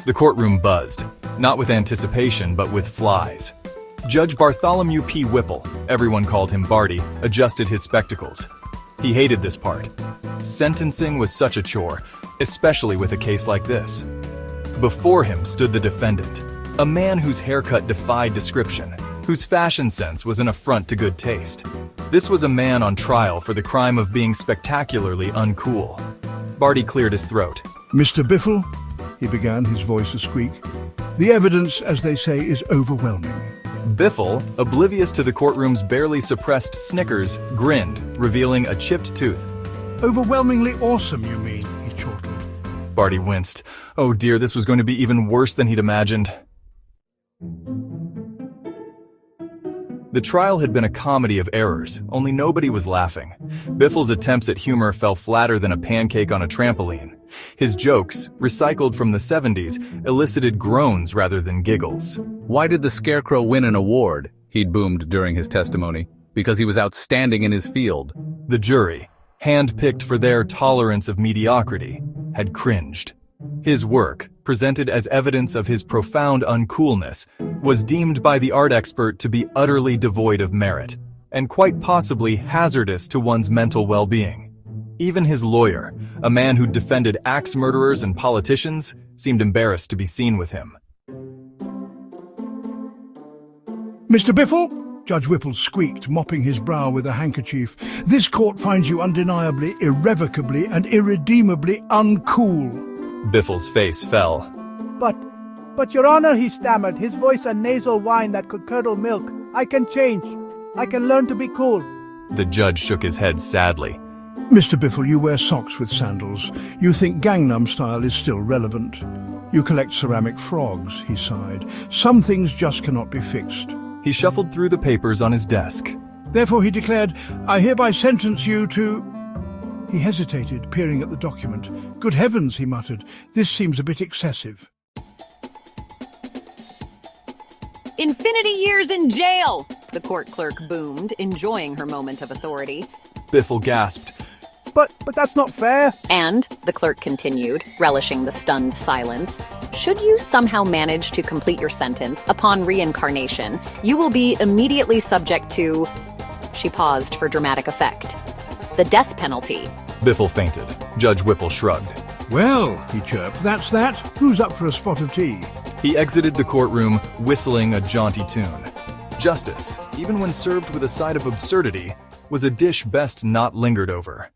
The courtroom buzzed, not with anticipation but with flies. Judge Bartholomew P. Whipple, everyone called him Barty, adjusted his spectacles. He hated this part. Sentencing was such a chore, especially with a case like this. Before him stood the defendant, a man whose haircut defied description, whose fashion sense was an affront to good taste. This was a man on trial for the crime of being spectacularly uncool. Barty cleared his throat. Mr. Biffle, he began, his voice a squeak, the evidence, as they say, is overwhelming. Biffle, oblivious to the courtroom's barely suppressed snickers, grinned, revealing a chipped tooth. Overwhelmingly awesome, you mean, he chortled. Barty winced. Oh dear, this was going to be even worse than he'd imagined. The trial had been a comedy of errors, only nobody was laughing. Biffle's attempts at humor fell flatter than a pancake on a trampoline. His jokes, recycled from the 70s, elicited groans rather than giggles. Why did the Scarecrow win an award? He'd boomed during his testimony. Because he was outstanding in his field. The jury, hand-picked for their tolerance of mediocrity, had cringed. His work, presented as evidence of his profound uncoolness, was deemed by the art expert to be utterly devoid of merit, and quite possibly hazardous to one's mental well-being. Even his lawyer, a man who'd defended axe murderers and politicians, seemed embarrassed to be seen with him. Mr. Biffle, Judge Whipple squeaked, mopping his brow with a handkerchief, this court finds you undeniably, irrevocably, and irredeemably uncool. Biffle's face fell. But Your Honor, he stammered, his voice a nasal whine that could curdle milk. I can change. I can learn to be cool. The judge shook his head sadly. Mr. Biffle, you wear socks with sandals. You think Gangnam Style is still relevant. You collect ceramic frogs, he sighed. Some things just cannot be fixed. He shuffled through the papers on his desk. Therefore, he declared, I hereby sentence you to... He hesitated, peering at the document. Good heavens, he muttered, this seems a bit excessive. Infinity years in jail, the court clerk boomed, enjoying her moment of authority. Biffle gasped. But that's not fair. And, the clerk continued, relishing the stunned silence, should you somehow manage to complete your sentence upon reincarnation, you will be immediately subject to... She paused for dramatic effect. The death penalty. Biffle fainted. Judge Whipple shrugged. Well, he chirped, that's that. Who's up for a spot of tea? He exited the courtroom, whistling a jaunty tune. Justice, even when served with a side of absurdity, was a dish best not lingered over.